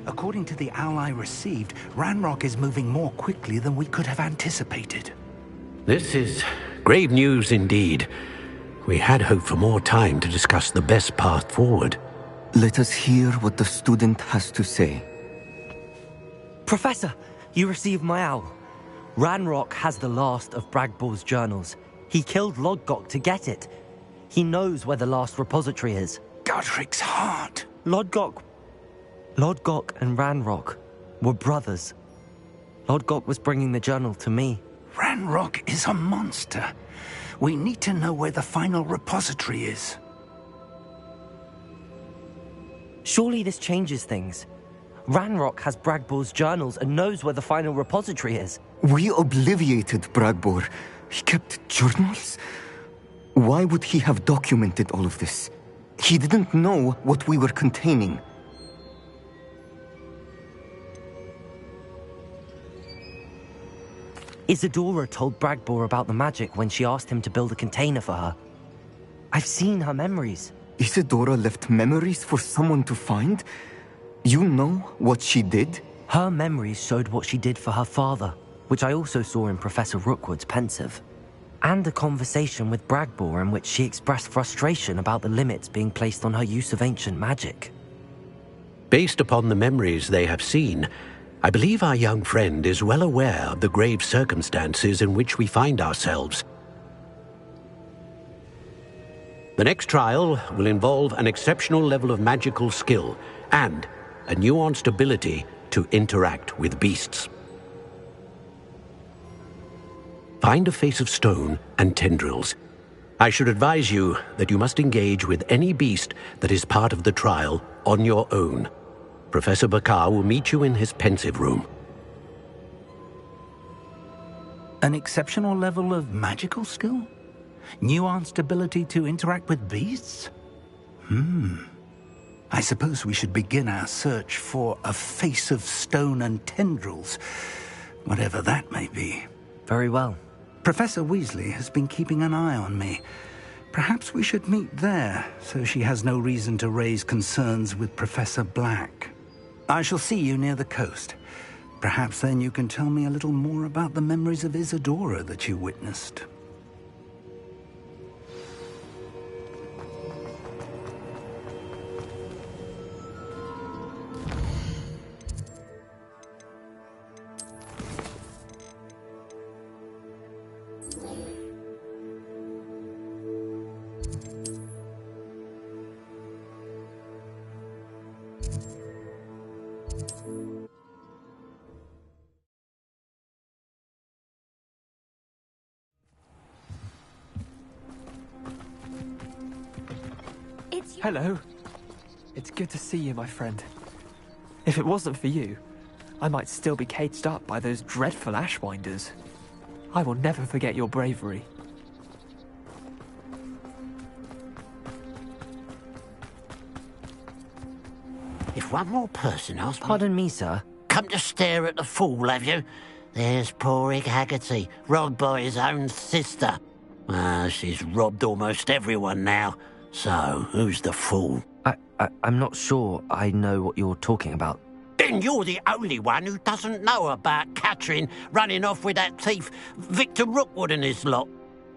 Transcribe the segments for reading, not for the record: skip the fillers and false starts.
According to the owl I received, Ranrock is moving more quickly than we could have anticipated. This is grave news indeed. We had hoped for more time to discuss the best path forward. Let us hear what the student has to say. Professor, you received my owl. Ranrock has the last of Bragbor's journals. He killed Lodgok to get it. He knows where the last repository is. Godric's heart. Lodgok and Ranrock were brothers. Lodgok was bringing the journal to me. Ranrock is a monster. We need to know where the final repository is. Surely this changes things. Ranrock has Bragbor's journals and knows where the final repository is. We obliviated Bragbor. He kept journals? Why would he have documented all of this? He didn't know what we were containing. Isadora told Bragbor about the magic when she asked him to build a container for her. I've seen her memories. Isadora left memories for someone to find? You know what she did? Her memories showed what she did for her father, which I also saw in Professor Rookwood's pensive. And a conversation with Bragbor in which she expressed frustration about the limits being placed on her use of ancient magic. Based upon the memories they have seen, I believe our young friend is well aware of the grave circumstances in which we find ourselves. The next trial will involve an exceptional level of magical skill and a nuanced ability to interact with beasts. Find a face of stone and tendrils. I should advise you that you must engage with any beast that is part of the trial on your own. Professor Bakar will meet you in his pensive room. An exceptional level of magical skill? Nuanced ability to interact with beasts? I suppose we should begin our search for a face of stone and tendrils, whatever that may be. Very well. Professor Weasley has been keeping an eye on me. Perhaps we should meet there, so she has no reason to raise concerns with Professor Black. I shall see you near the coast. Perhaps then you can tell me a little more about the memories of Isadora that you witnessed. Hello. It's good to see you, my friend. If it wasn't for you, I might still be caged up by those dreadful Ashwinders. I will never forget your bravery. If one more person asks me... Pardon me, sir. Come to stare at the fool, have you? There's poor Ig Haggerty, robbed by his own sister. She's robbed almost everyone now. So, who's the fool? I'm not sure I know what you're talking about. Then you're the only one who doesn't know about Catherine running off with that thief, Victor Rookwood and his lot.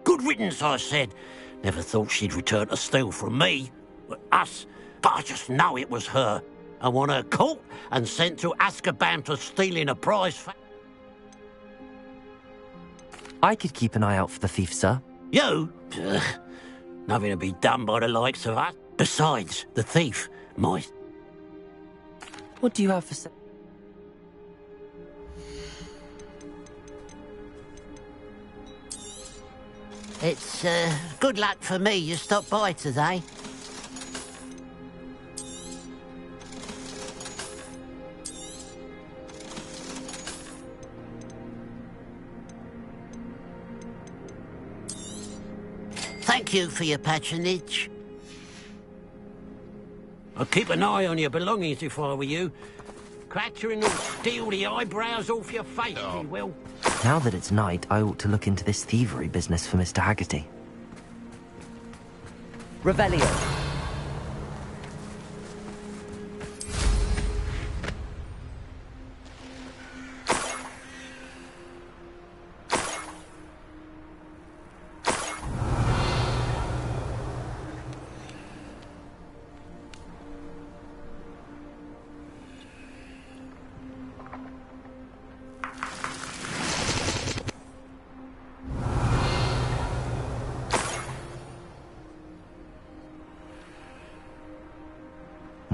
Good riddance, I said. Never thought she'd return to steal from me. Us. But I just know it was her. I want her caught and sent to Azkaban for stealing a prize. I could keep an eye out for the thief, sir. You? Ugh. Nothing to be done by the likes of us. Besides, the thief, my... What do you have for sale? It's, good luck for me you stopped by today. Thank you for your patronage. I'd keep an eye on your belongings if I were you. Catherine will steal the eyebrows off your face, he will. Now that it's night, I ought to look into this thievery business for Mr. Haggerty. Revelio.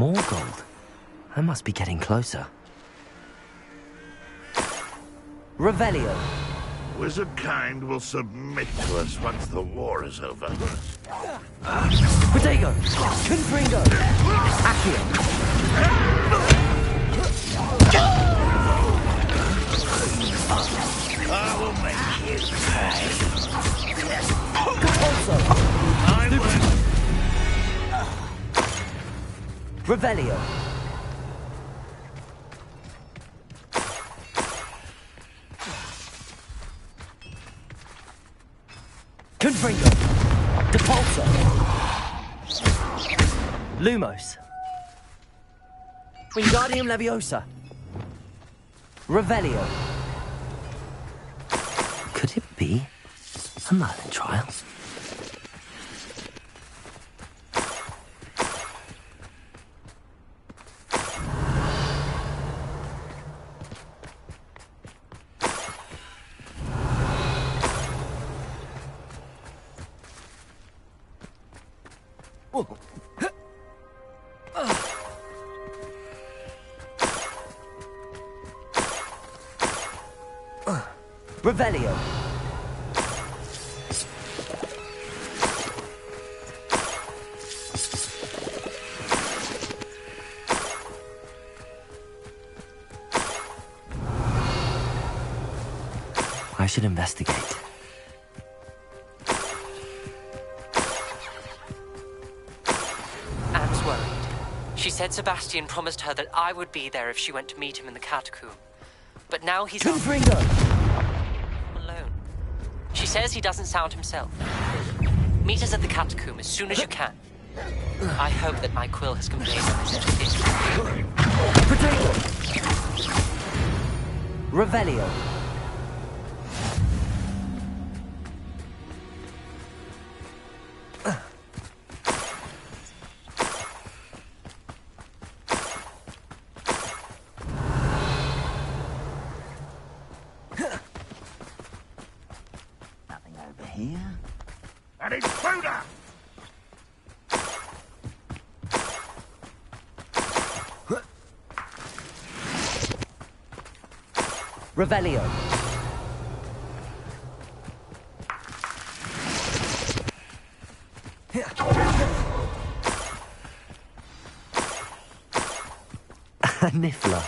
more gold. I must be getting closer. Revelio. Wizard kind will submit to us once the war is over. Protego. Confringo. Accio. I will make you pay. Also. Revelio. Confringo. Depulso. Lumos. Wingardium Leviosa. Revelio. Could it be a Merlin trial? Revelio. I should investigate. Anne's worried. She said Sebastian promised her that I would be there if she went to meet him in the catacomb. But now he's Confringo. alone. She says he doesn't sound himself. Meet us at the catacomb as soon as you can. I hope that my quill has conveyed the message clearly. Protego. Revelio. Nothing over here. An intruder! Revelio. A Niffler.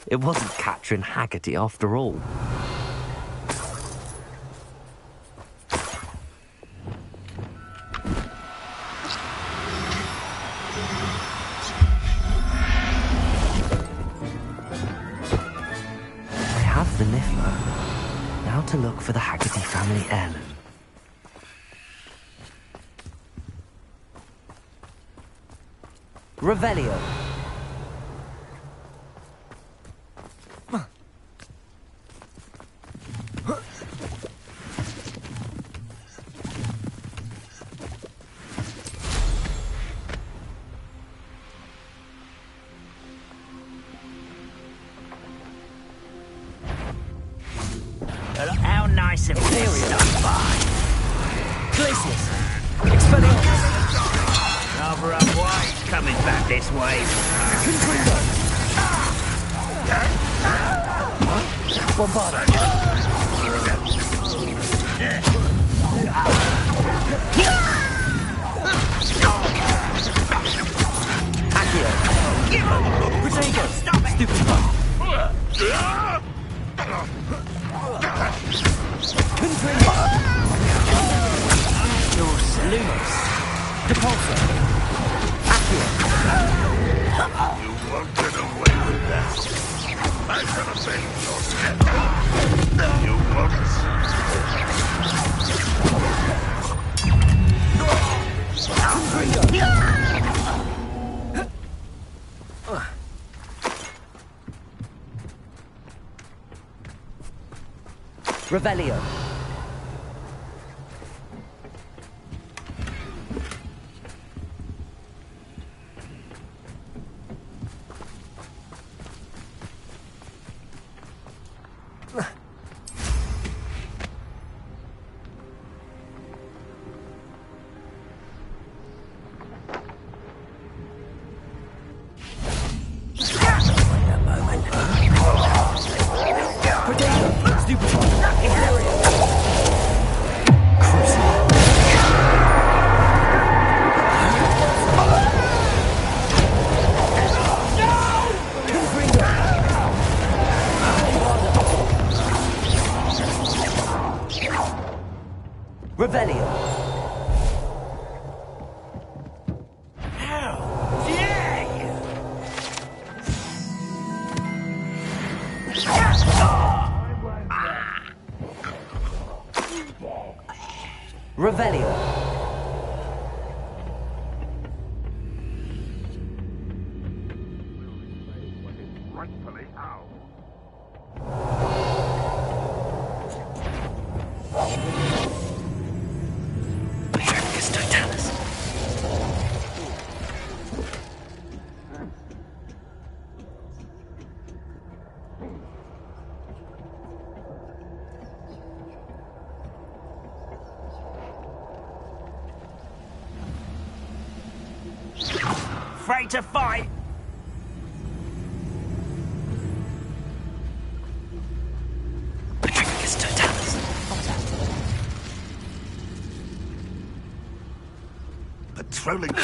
It wasn't Catherine Haggerty after all. I have the Niffler. Now to look for the Haggerty family heirloom. Revelio. Look how nice and stuff by. Glacius. Expelliarmus. Rather unwise coming back this way. Confringo. Bombardo. Accio. Protego. Stupid punch. Confringo. Lumos. Depulso. Accio. You won't get away with that. I'm gonna bend your head. You won't. Revelio. Revelio. How dare you! Revelio. Rightfully ours. Patricus Totalis. Afraid to fight? Patricus Totalis. Patrolling.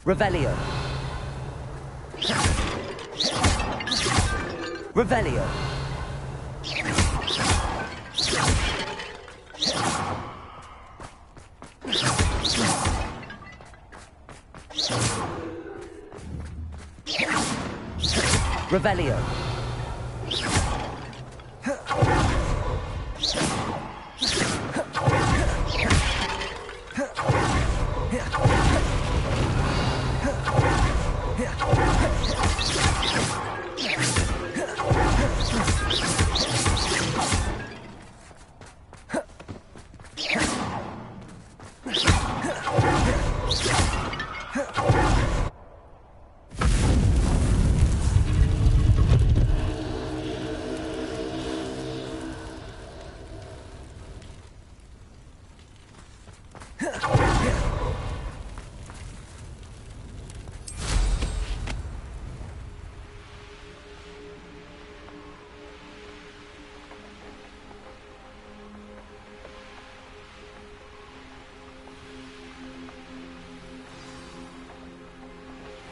Revelio. Revelio. Revelio.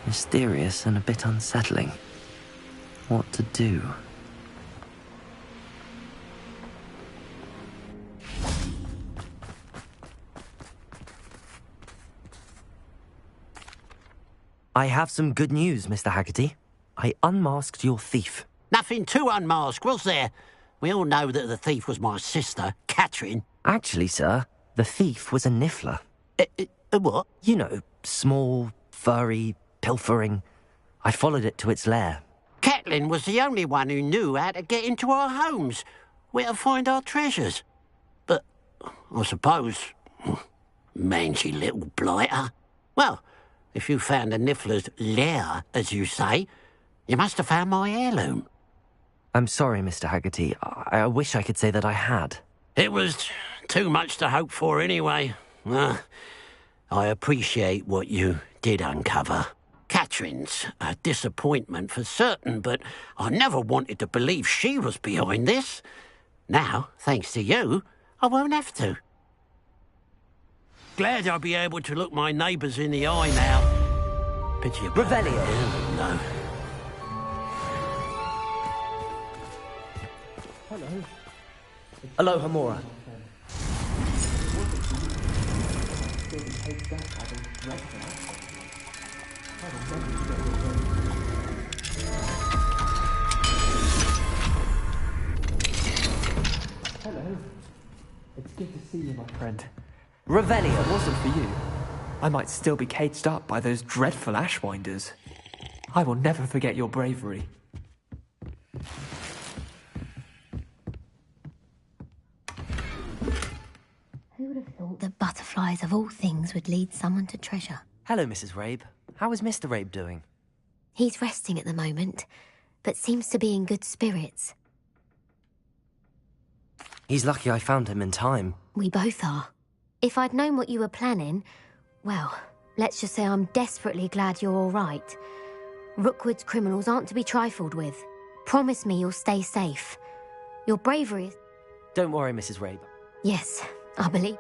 Mysterious and a bit unsettling. What to do? I have some good news, Mr. Haggerty. I unmasked your thief. Nothing to unmask, was there? We all know that the thief was my sister, Catherine. Actually, sir, the thief was a niffler. What? You know, small, furry, pilfering. I followed it to its lair. Catelyn was the only one who knew how to get into our homes, where to find our treasures. But I suppose, mangy little blighter. Well, if you found the niffler's lair, as you say, you must have found my heirloom. I'm sorry, Mr. Haggerty. I wish I could say that I had. It was too much to hope for anyway. I appreciate what you did uncover. Catherine's a disappointment for certain, but I never wanted to believe she was behind this. Now, thanks to you, I won't have to. Glad I'll be able to look my neighbours in the eye now. Pity about Revelio. them, no. Hello, Hamura. Hello. It's good to see you, my friend. Revelio. If it wasn't for you, I might still be caged up by those dreadful ashwinders. I will never forget your bravery. Who would have thought that butterflies of all things would lead someone to treasure? Hello, Mrs. Rabe. How is Mr. Rabe doing? He's resting at the moment, but seems to be in good spirits. He's lucky I found him in time. We both are. If I'd known what you were planning, well, let's just say I'm desperately glad you're all right. Rookwood's criminals aren't to be trifled with. Promise me you'll stay safe. Your bravery is... Don't worry, Mrs. Rabe. Yes, I believe...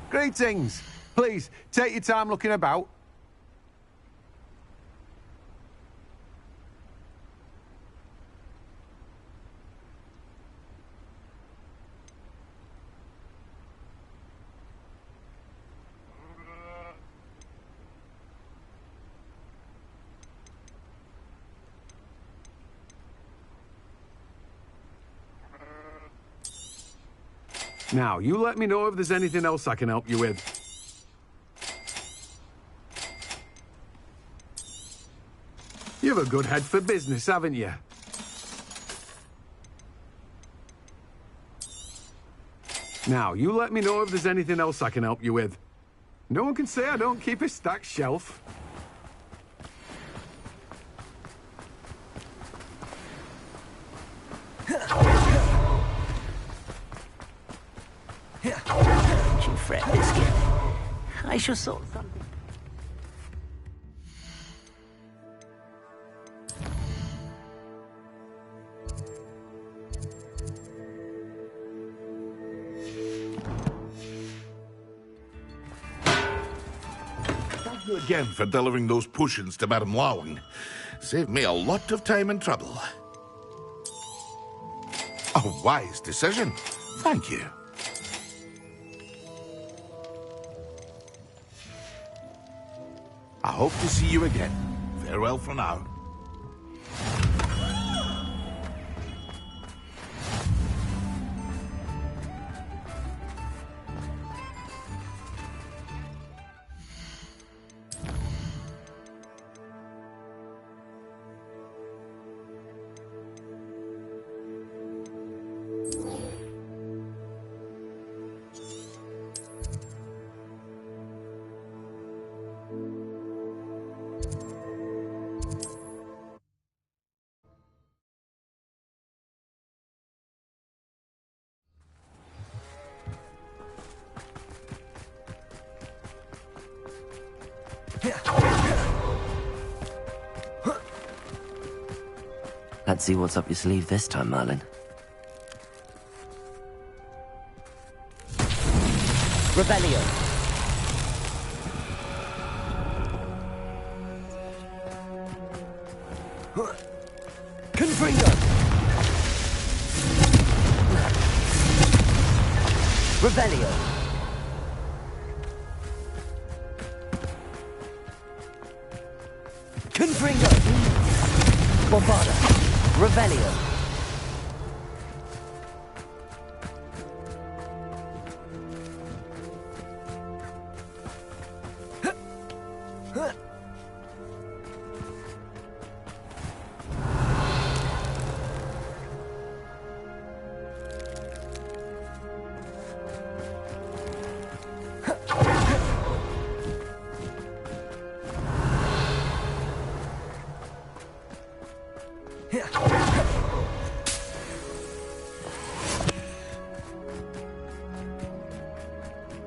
Greetings. Please, take your time looking about. Now, you let me know if there's anything else I can help you with. You have a good head for business, haven't you? Now, you let me know if there's anything else I can help you with. No one can say I don't keep a stacked shelf. Don't you fret, Biscuit. I shall sort something. Thank you again for delivering those potions to Madame Lawing. Saved me a lot of time and trouble. A wise decision. Thank you. I hope to see you again. Farewell for now. Let's see what's up your sleeve this time, Merlin. Rebellion! Confringo! Rebellion! Confringo! Bombada! Rebellion!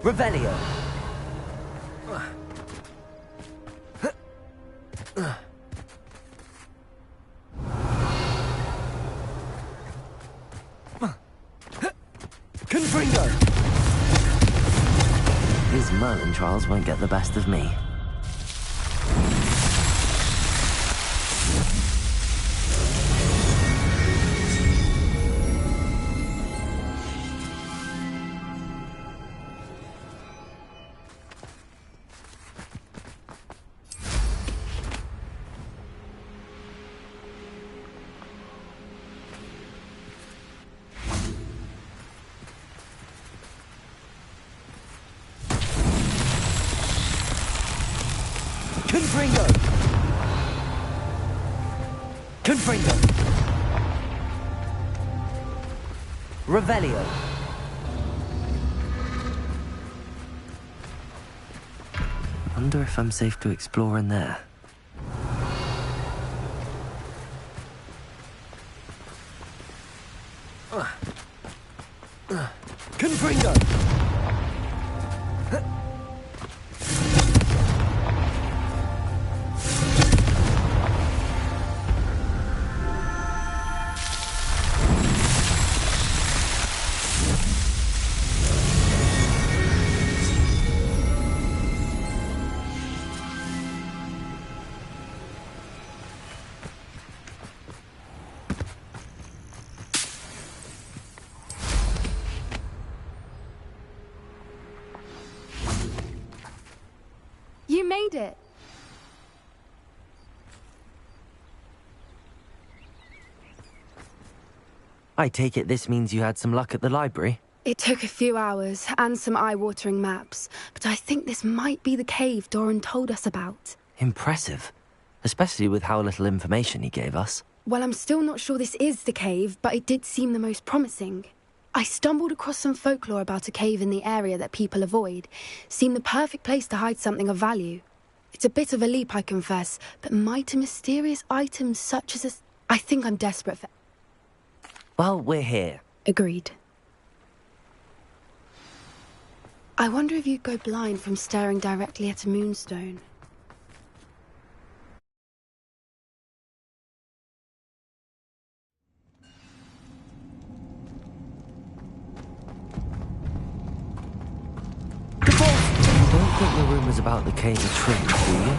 Revelio. Confringo! These Merlin trials won't get the best of me. Confringo! Confringo! Revelio. Wonder if I'm safe to explore in there. Confringo! You made it. I take it this means you had some luck at the library? It took a few hours and some eye-watering maps, but I think this might be the cave Doran told us about. Impressive. Especially with how little information he gave us. Well, I'm still not sure this is the cave, but it did seem the most promising. I stumbled across some folklore about a cave in the area that people avoid. Seemed the perfect place to hide something of value. It's a bit of a leap, I confess, but might a mysterious item such as a... I think I'm desperate for... Well, we're here. Agreed. I wonder if you'd go blind from staring directly at a moonstone. You don't think the rumors about the cave are true, do you?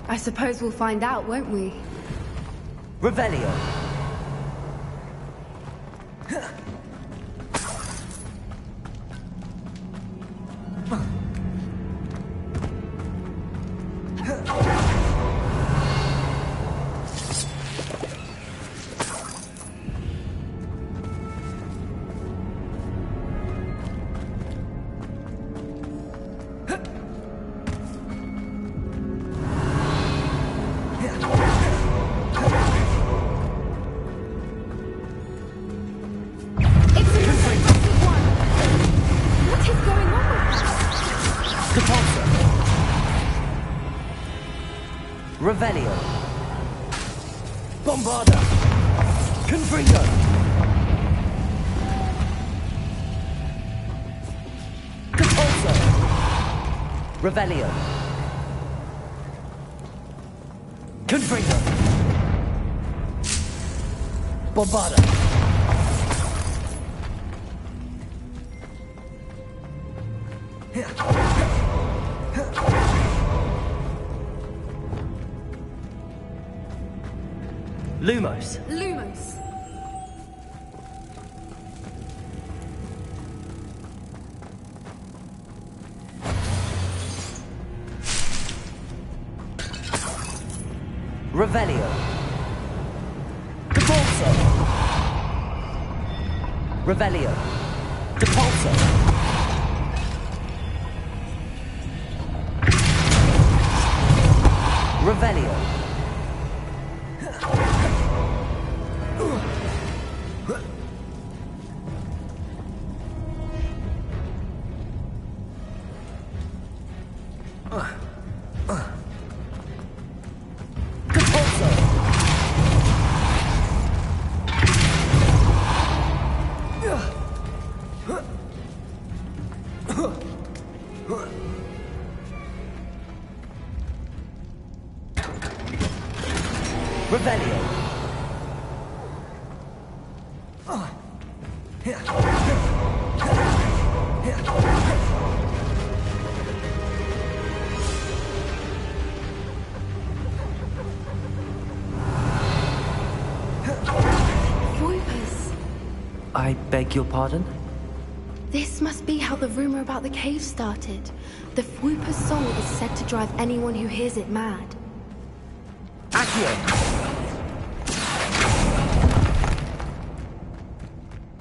I suppose we'll find out, won't we? Revelio. Revelio. Bombarda! Confringo! Repulsor! Revelio. Confringo! Bombarda! Lumos. Lumos. Revelio. Repulsor! Revelio. Repulsor! Revelio. Revelio. Voipers. I beg your pardon? This must be how the rumor about the cave started. The Fwooper's song is said to drive anyone who hears it mad. Accio!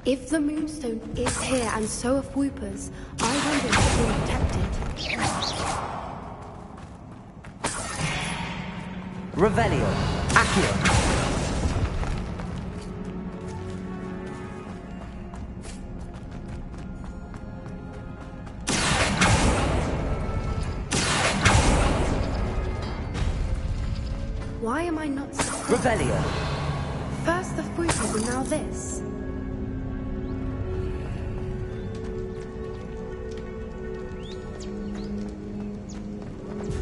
If the Moonstone is here and so are Fwoopers, I wonder if it's being protected. Revelio. Accio! Why am I not surprised? Revelio. First the Fwoopers and now this.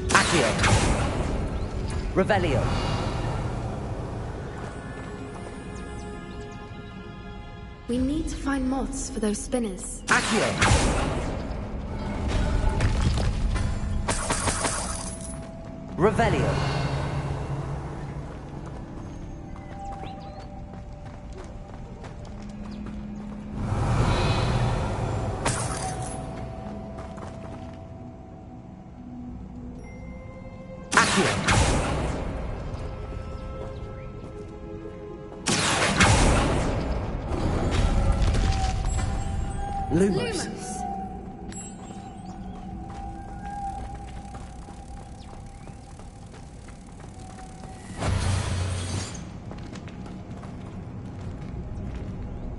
Accio. Revelio. We need to find moths for those spinners. Accio. Revelio. Lumos.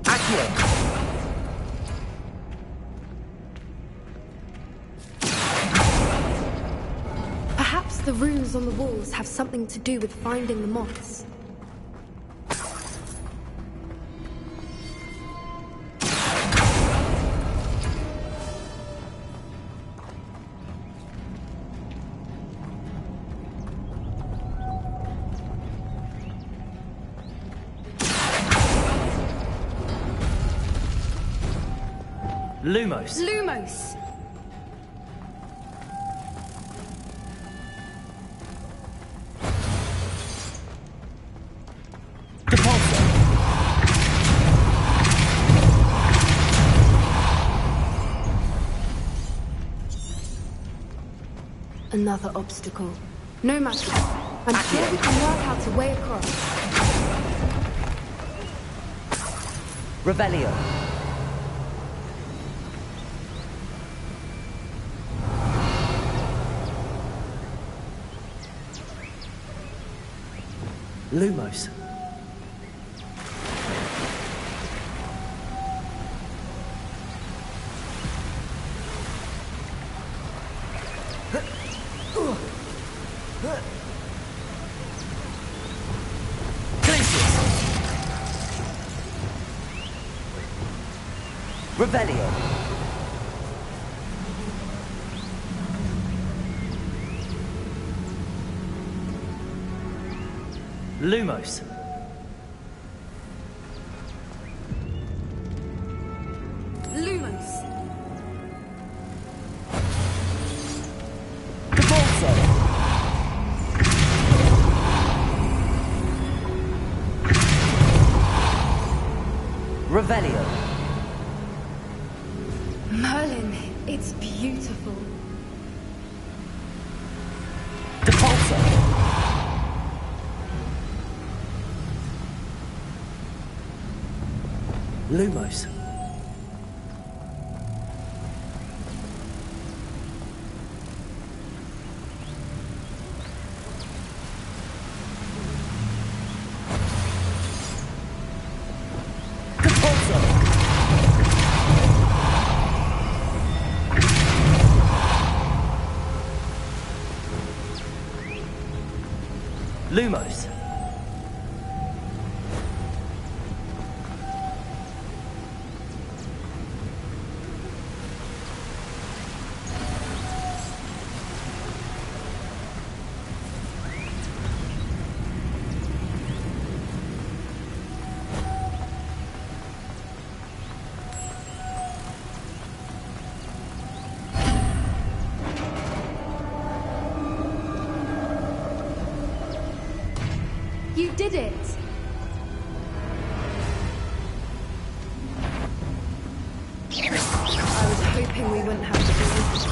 Accio. Perhaps the runes on the walls have something to do with finding the moths. Lumos. Lumos! Depulso. Another obstacle. No matter. I'm sure we can work out a way across. Revelio. Lumos. Revelio. Lumos. Lumos. Depulso. Revelio. Merlin, it's beautiful. Depulso. Lumos. Depulso. Lumos. You did it! I was hoping we wouldn't have to do this.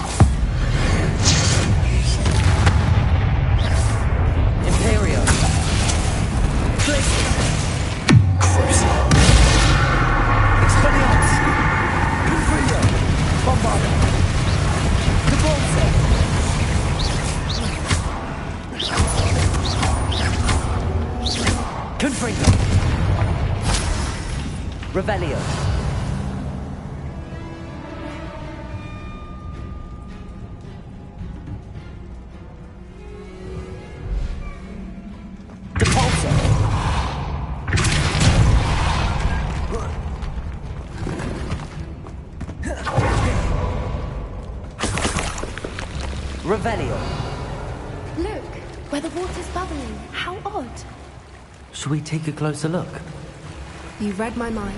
Imperio. Crucible. Expelliarmus. Confringo. Bombarda. Cabolse. Confringo. Revelio. Revelio. Look, where the water's bubbling. How odd. Shall we take a closer look? You read my mind.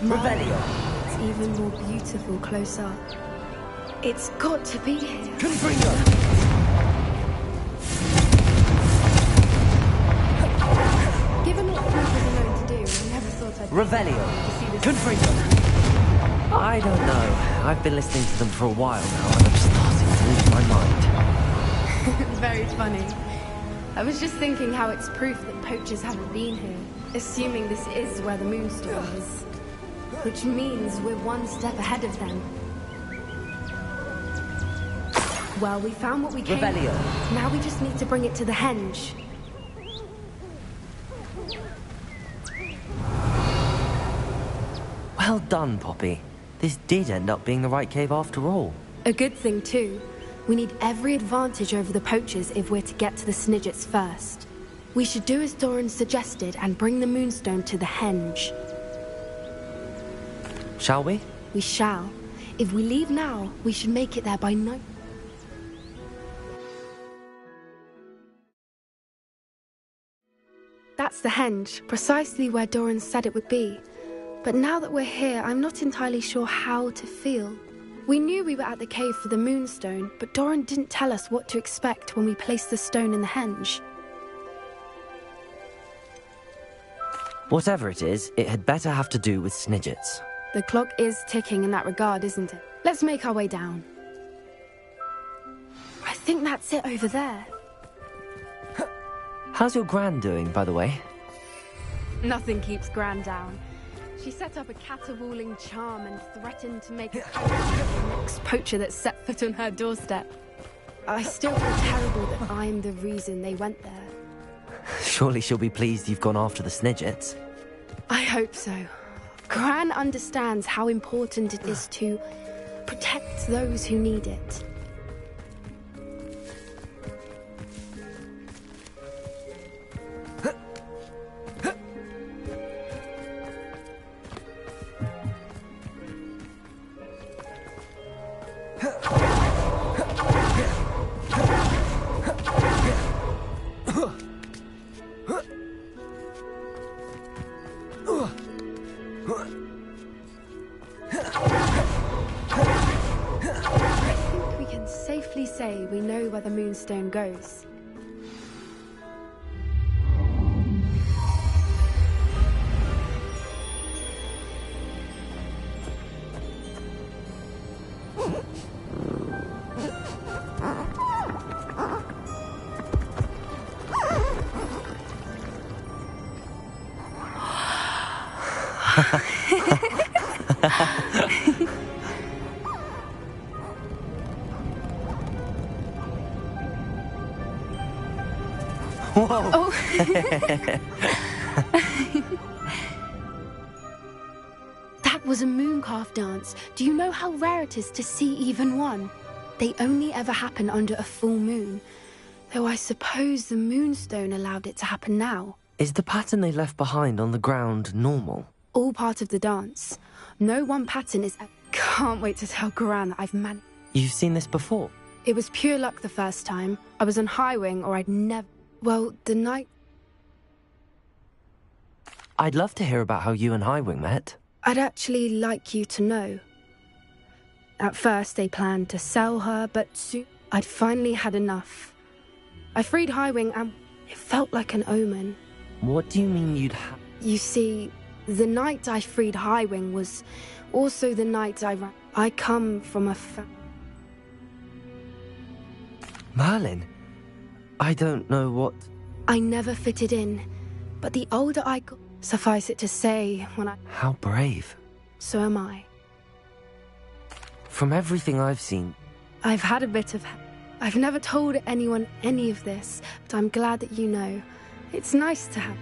Revelio. It's even more beautiful close up. It's got to be here. Confringo. Given what Fluke was known to do, I never thought I'd Revelio. to see this. Confringo. I don't know. I've been listening to them for a while now, and I'm starting to lose my mind. Very funny. I was just thinking how it's proof that poachers haven't been here, assuming this is where the moonstone is. Which means we're one step ahead of them. Well, we found what we came Revelio. for. Now we just need to bring it to the henge. Well done, Poppy. This did end up being the right cave after all. A good thing, too. We need every advantage over the poachers if we're to get to the Snidgets first. We should do as Doran suggested and bring the moonstone to the henge. Shall we? We shall. If we leave now, we should make it there by night. That's the henge, precisely where Doran said it would be. But now that we're here, I'm not entirely sure how to feel. We knew we were at the cave for the moonstone, but Doran didn't tell us what to expect when we placed the stone in the henge. Whatever it is, it had better have to do with Snidgets. The clock is ticking in that regard, isn't it? Let's make our way down. I think that's it over there. How's your Gran doing, by the way? Nothing keeps Gran down. She set up a caterwauling charm and threatened to make it the next poacher that set foot on her doorstep. I still feel terrible that I'm the reason they went there. Surely she'll be pleased you've gone after the Snidgets. I hope so. Gran understands how important it is to protect those who need it. Say we know where the moonstone goes. Whoa! Oh. was a mooncalf dance. Do you know how rare it is to see even one? They only ever happen under a full moon. Though I suppose the moonstone allowed it to happen now. Is the pattern they left behind on the ground normal? All part of the dance. No one pattern is... Can't wait to tell Goran that I've managed. You've seen this before? It was pure luck the first time. I was on High Wing, or I'd never... Well, the night... I'd love to hear about how you and High Wing met. I'd actually like you to know. At first, they planned to sell her, but soon I'd finally had enough. I freed High Wing, and it felt like an omen. What do you mean you'd have... You see, the night I freed High Wing was also the night I come from a Merlin? I don't know what... I never fitted in, but the older I got... Suffice it to say, when I... How brave. So am I. From everything I've seen... I've had a bit of... I've never told anyone any of this, but I'm glad that you know. It's nice to have...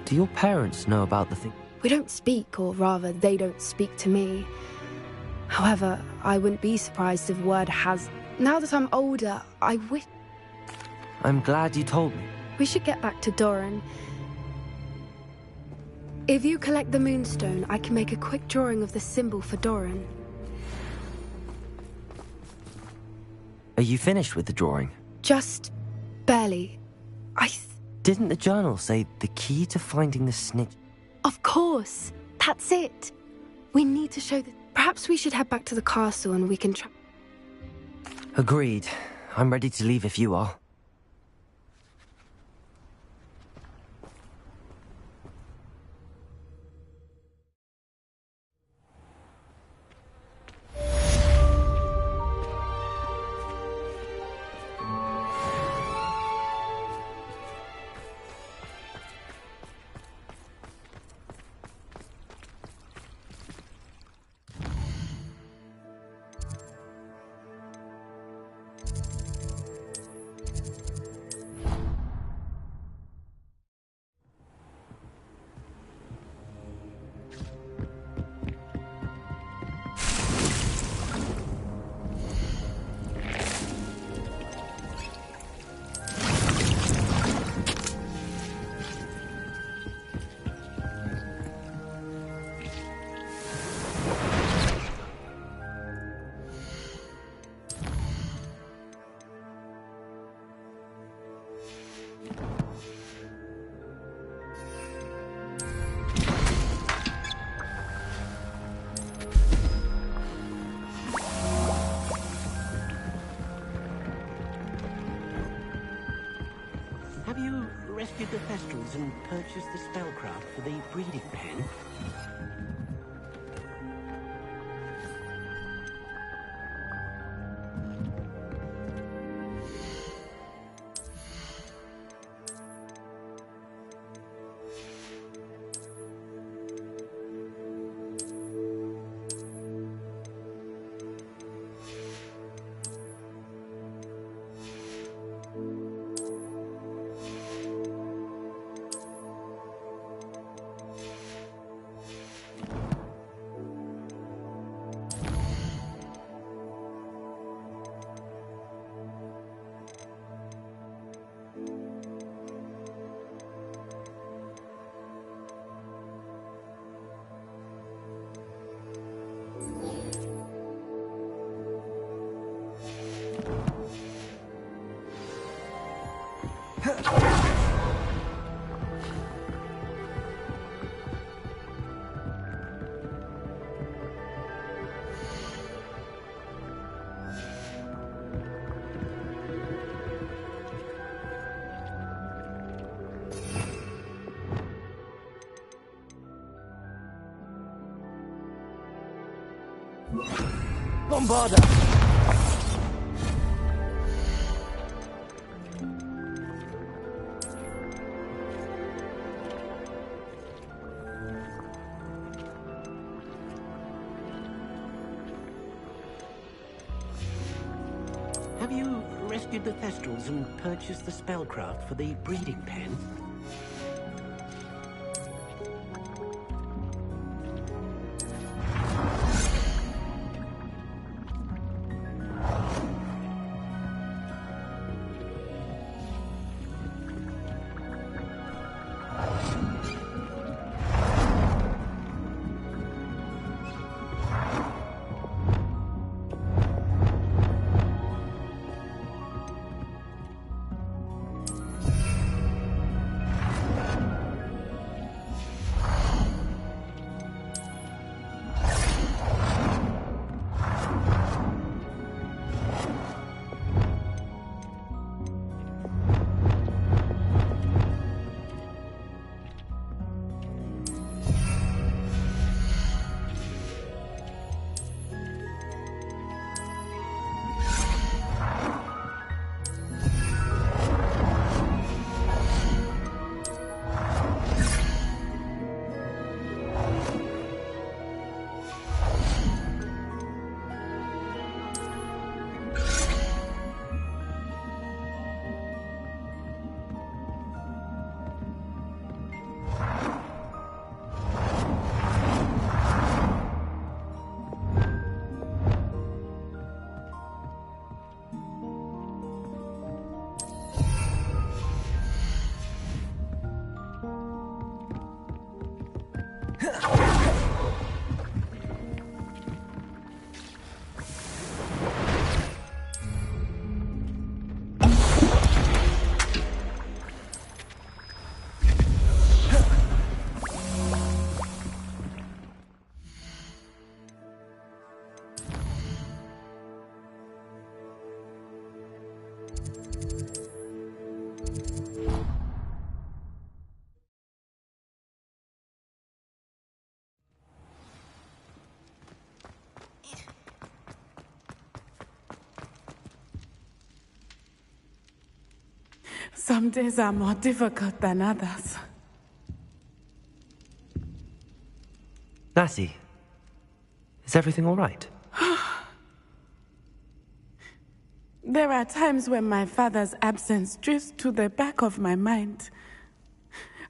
Do your parents know about the thing? We don't speak, or rather, they don't speak to me. However, I wouldn't be surprised if word has... Now that I'm older, I wish... I'm glad you told me. We should get back to Doran. If you collect the moonstone, I can make a quick drawing of the symbol for Doran. Are you finished with the drawing? Just barely. Didn't the journal say the key to finding the snitch? Of course! That's it! We need to show Perhaps we should head back to the castle and we can try... Agreed. I'm ready to leave if you are. Have you rescued the Thestrals and purchased the spellcraft for the breeding pen? Bombarder! Have you rescued the Thestrals and purchased the spellcraft for the breeding pen? Some days are more difficult than others. Natty, is everything all right? There are times when my father's absence drifts to the back of my mind,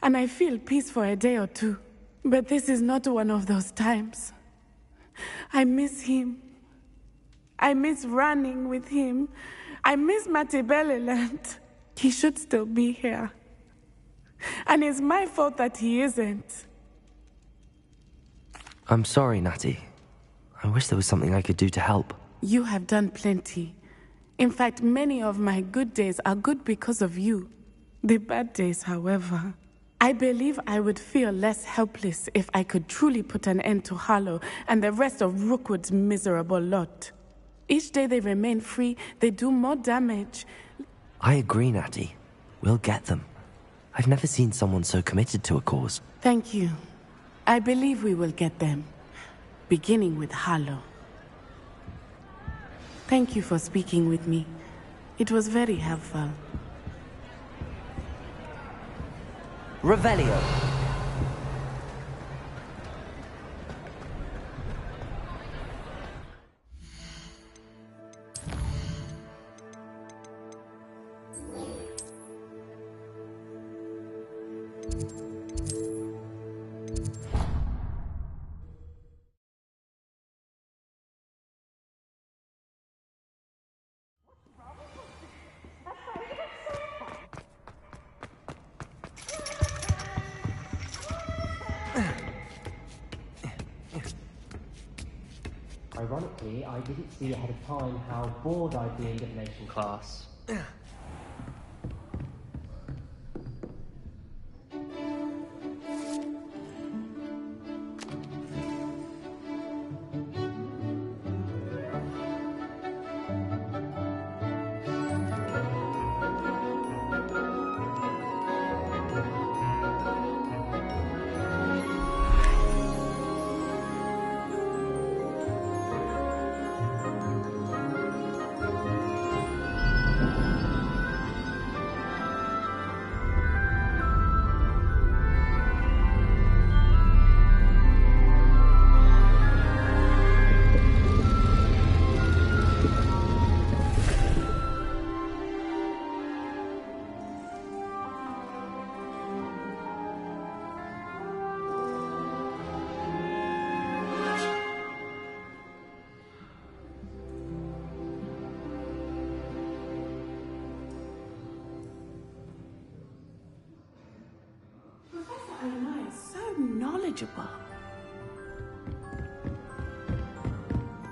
and I feel peace for a day or two. But this is not one of those times. I miss him. I miss running with him. I miss Matibeleland. He should still be here. And it's my fault that he isn't. I'm sorry, Natty. I wish there was something I could do to help. You have done plenty. In fact, many of my good days are good because of you. The bad days, however, I believe I would feel less helpless if I could truly put an end to Harlow and the rest of Rookwood's miserable lot. Each day they remain free, they do more damage. I agree, Natty. We'll get them. I've never seen someone so committed to a cause. Thank you. I believe we will get them, beginning with Harlow. Thank you for speaking with me. It was very helpful. Revelio. Ironically, I didn't see ahead of time how bored I'd be in divination class.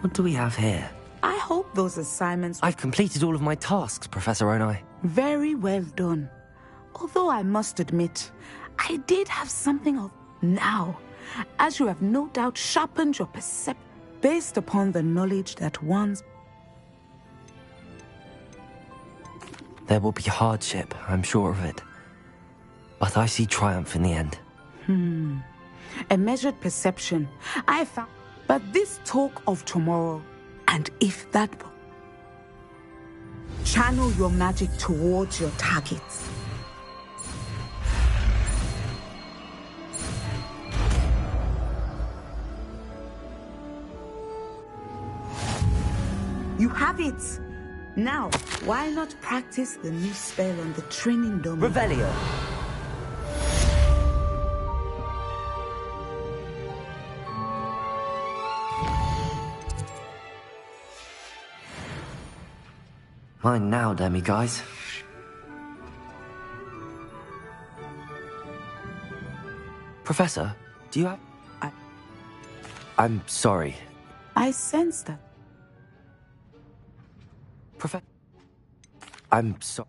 What do we have here? I hope those assignments... I've completed all of my tasks, Professor Onai. Very well done. Although I must admit, I did have something of... Now, as you have no doubt sharpened your perception based upon the knowledge that one's... There will be hardship, I'm sure of it. But I see triumph in the end. A measured perception. I found... But this talk of tomorrow, and if that... Channel your magic towards your targets. You have it! Now, why not practice the new spell on the training domain? Revelio! Mine now, demi-guys. Professor, do you have... I'm sorry. I sense that. Professor... I'm sorry.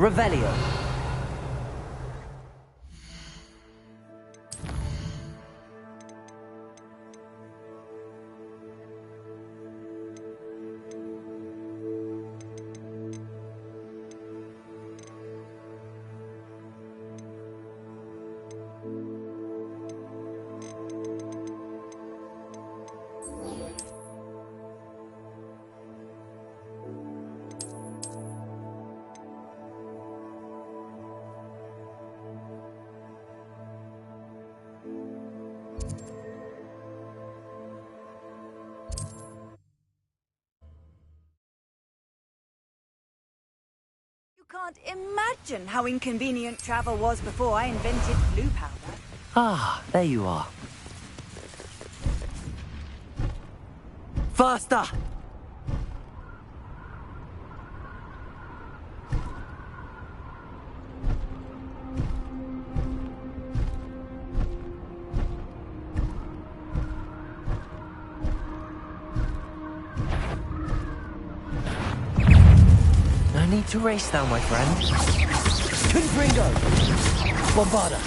Revelio. You can't imagine how inconvenient travel was before I invented blue powder. Ah, there you are. Faster! No need to race now, my friend. Confringo! Bombarda!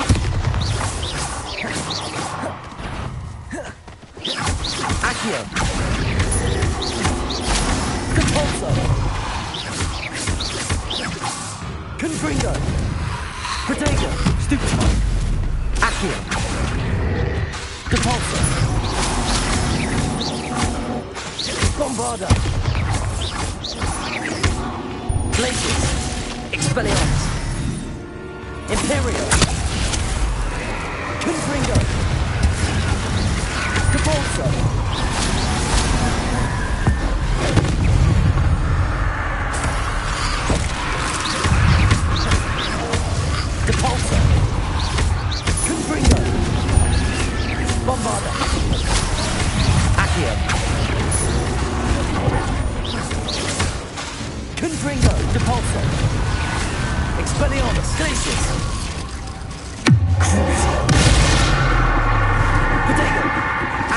Accio! Compulso! Confringo! Protego! Stupid! Accio! Compulso! Bombarda! Glacius! Expelliarmus! Imperio! Confringo! Compulso! Compulso! Confringo! Bombarda! Accio! Confringo! Depulso! Expelliarmus! Glacius! Protego!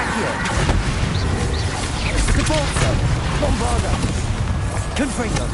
Accio! Depulso! Bombarda! Confringo!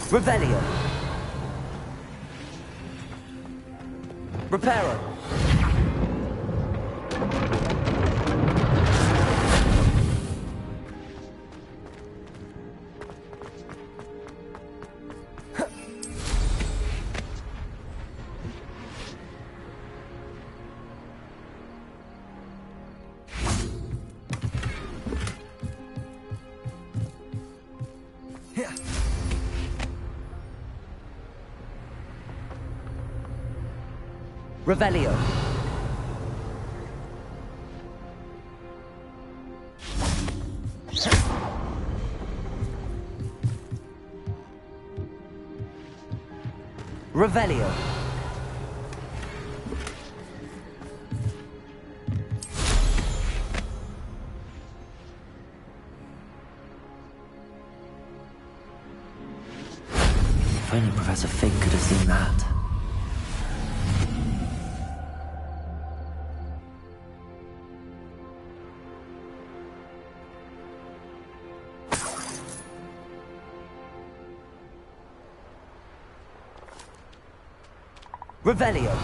Revelio. Reparo. Revelio. Revelio. If only Professor Fig could have seen that. Revelio.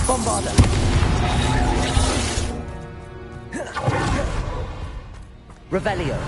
Bombarder! Revelio!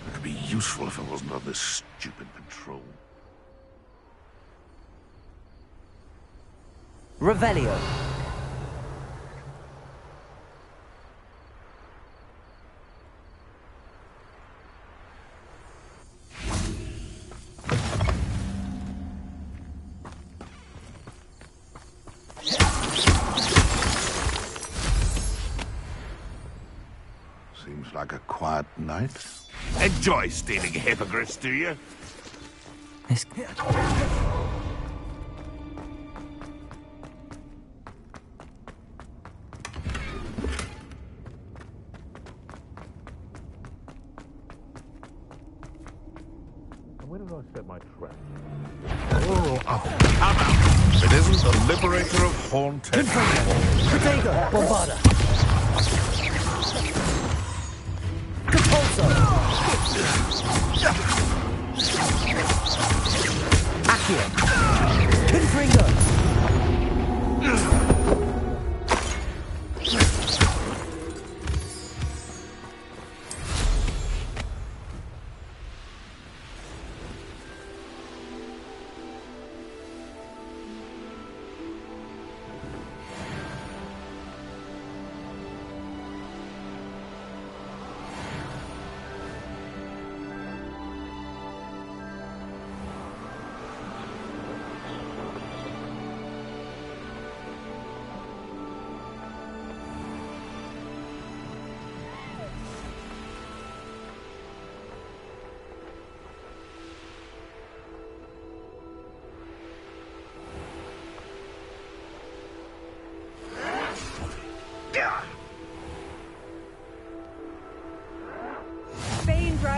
It'd be useful if I wasn't on this stupid patrol. Revelio! Seems like a quiet night. Enjoy stealing hippogriffs, do you? Where did I set my trap? Oh, come out! If it isn't the liberator of haunted animals. Protego! Bombarda! Capulso! Accio! Confringo!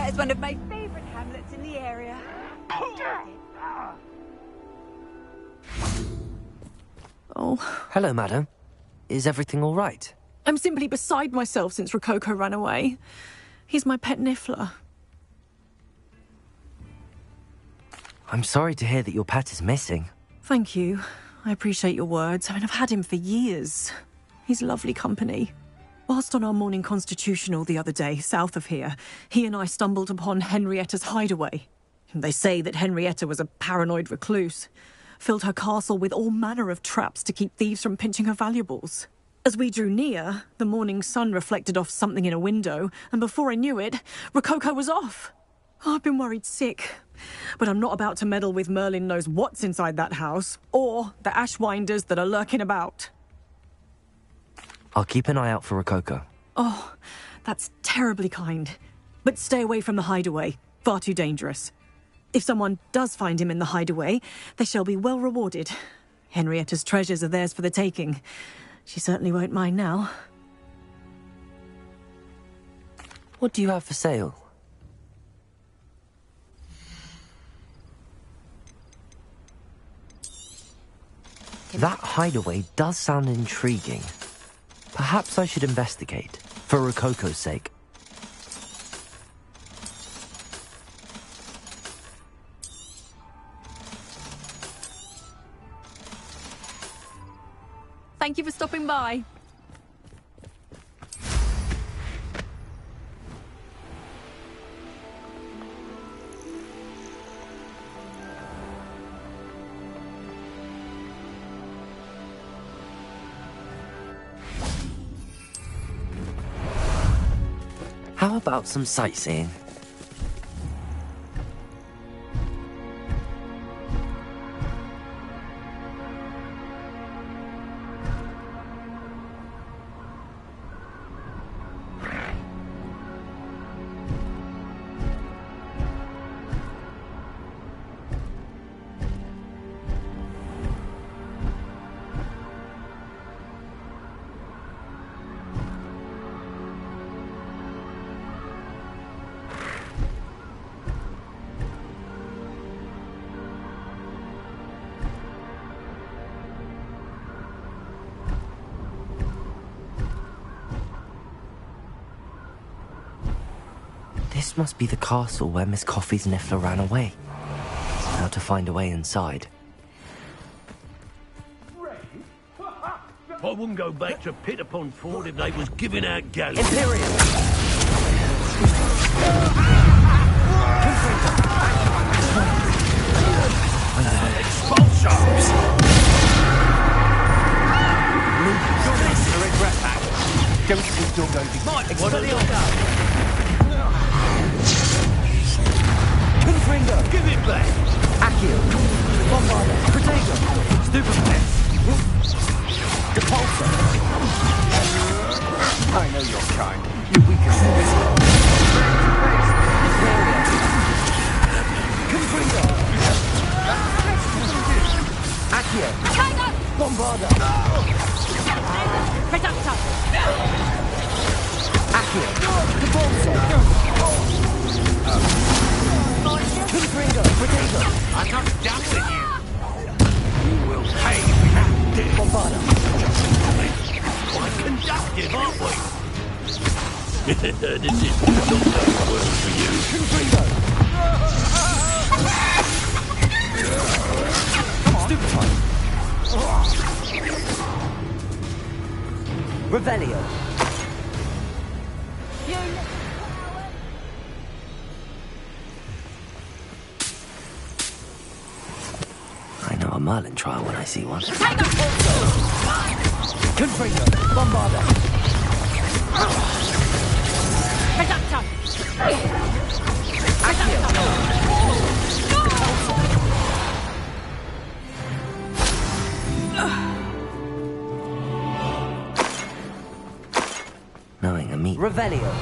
Is one of my favorite hamlets in the area. Oh. Hello, madam. Is everything all right? I'm simply beside myself since Rococo ran away. He's my pet niffler. I'm sorry to hear that your pet is missing. Thank you. I appreciate your words. I mean, I've had him for years. He's lovely company. Whilst on our morning constitutional the other day, south of here, he and I stumbled upon Henrietta's hideaway. They say that Henrietta was a paranoid recluse, filled her castle with all manner of traps to keep thieves from pinching her valuables. As we drew near, the morning sun reflected off something in a window, and before I knew it, Rococo was off. Oh, I've been worried sick. But I'm not about to meddle with Merlin knows what's inside that house, or the ashwinders that are lurking about. I'll keep an eye out for Rococo. Oh, that's terribly kind. But stay away from the hideaway. Far too dangerous. If someone does find him in the hideaway, they shall be well rewarded. Henrietta's treasures are theirs for the taking. She certainly won't mind now. What do you have for sale? That hideaway does sound intriguing. Perhaps I should investigate, for Rococo's sake. Thank you for stopping by. How about some sightseeing? This must be the castle where Miss Coffee's Niffler ran away. Now to find a way inside. I wouldn't go back to Pit upon Ford if they was giving out galley. Imperium! Expulsors! Don't go. Mike, Expelliarmus! Confringo! Give it back! Accio! Bombarder! Protego! Stupeflex! Depulsor! I know your kind. You weaken this. Confringo! Accio! Bombarder! Reductor! Accio! Depulsor! Confringo! Protego! I'm not done with you! You will pay for that debt! Bombarder! Quite conductive, aren't we? This is not going to work for you. Confringo! Stupefy! Revelio! I know a Merlin trial when I see one. Confringo! Bombarder! Reductor! Knowing a meat. Revelio!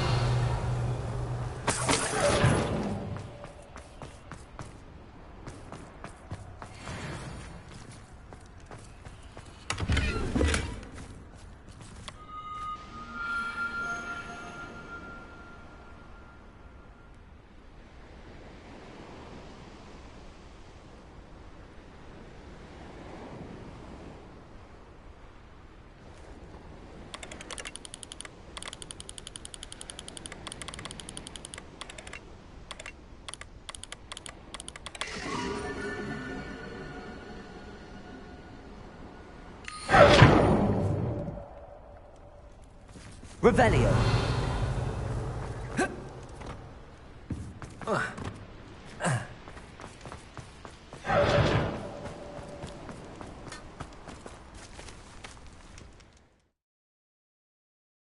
Revelio!